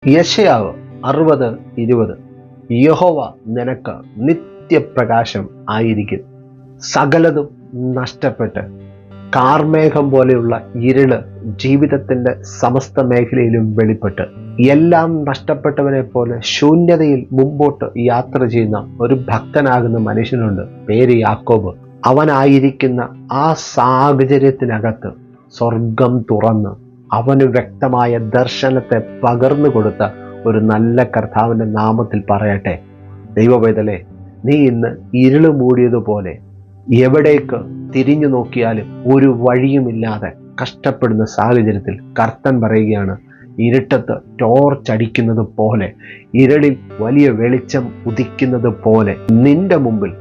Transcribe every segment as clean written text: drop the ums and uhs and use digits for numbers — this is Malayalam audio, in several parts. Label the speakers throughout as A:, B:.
A: യെശയ്യാവ് 60:20 യഹോവ നിനക്ക് നിത്യപ്രകാശം ആയിരിക്കും. സകലതും നഷ്ടപ്പെട്ട് കാർമേഘം പോലെയുള്ള ഇരുള് ജീവിതത്തിന്റെ സമസ്ത മേഖലയിലും വെളിപ്പെട്ട് എല്ലാം നഷ്ടപ്പെട്ടവനെ പോലെ ശൂന്യതയിൽ മുമ്പോട്ട് യാത്ര ചെയ്യുന്ന ഒരു ഭക്തനാകുന്ന മനുഷ്യനുണ്ട്, പേര് യാക്കോബ്. അവനായിരിക്കുന്ന ആ സാഹചര്യത്തിനകത്ത് സ്വർഗം തുറന്ന് അവന് വ്യക്തമായ ദർശനത്തെ പകർന്നു കൊടുത്ത ഒരു നല്ല കർത്താവിൻ്റെ നാമത്തിൽ പറയട്ടെ, ദൈവവേദലേ, നീ ഇന്ന് ഇരുള് മൂടിയതുപോലെ എവിടേക്ക് തിരിഞ്ഞു നോക്കിയാലും ഒരു വഴിയുമില്ലാതെ കഷ്ടപ്പെടുന്ന സാഹചര്യത്തിൽ കർത്തൻ പറയുകയാണ്, ഇരുട്ടത്ത് ടോർച്ചടിക്കുന്നത് പോലെ, ഇരുളിൽ വലിയ വെളിച്ചം ഉദിക്കുന്നത് പോലെ നിന്റെ മുമ്പിൽ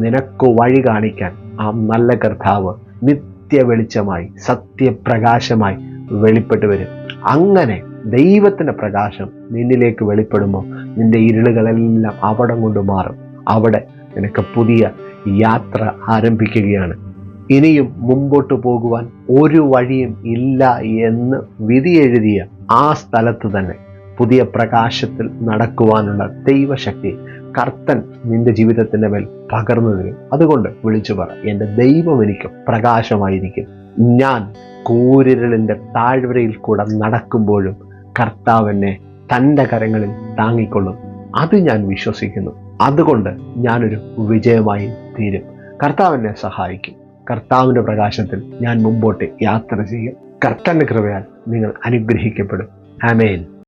A: നിനക്ക് വഴി കാണിക്കാൻ ആ നല്ല കർത്താവ് നിത്യ വെളിച്ചമായി സത്യപ്രകാശമായി വെളിപ്പെട്ട് വരും. അങ്ങനെ ദൈവത്തിൻ്റെ പ്രകാശം നിന്നിലേക്ക് വെളിപ്പെടുമ്പോൾ നിന്റെ ഇരുളുകളെല്ലാം അവിടം കൊണ്ട് മാറും. അവിടെ നിനക്ക് പുതിയ യാത്ര ആരംഭിക്കുകയാണ്. ഇനിയും മുമ്പോട്ട് പോകുവാൻ ഒരു വഴിയും ഇല്ല എന്ന് വിധി എഴുതിയ ആ സ്ഥലത്ത് തന്നെ പുതിയ പ്രകാശത്തിൽ നടക്കുവാനുള്ള ദൈവശക്തി കർത്തൻ നിന്റെ ജീവിതത്തിൻ്റെ മേൽ പകർന്നു തരും. അതുകൊണ്ട് വിളിച്ചു പറ, എൻ്റെ ദൈവം എനിക്ക് പ്രകാശമായിരിക്കും. ഞാൻ കൂരിരുളിൻ്റെ താഴ്വരയിൽ കൂടെ നടക്കുമ്പോഴും കർത്താവിനെ തൻ്റെ കരങ്ങളിൽ താങ്ങിക്കൊള്ളും. അത് ഞാൻ വിശ്വസിക്കുന്നു. അതുകൊണ്ട് ഞാനൊരു വിജയമായി തീരും. കർത്താവിനെ സഹായിക്കും. കർത്താവിൻ്റെ പ്രകാശത്തിൽ ഞാൻ മുമ്പോട്ട് യാത്ര ചെയ്യും. കർത്തൻ്റെ കൃപയാൽ നിങ്ങൾ അനുഗ്രഹിക്കപ്പെടും. ആമേൻ.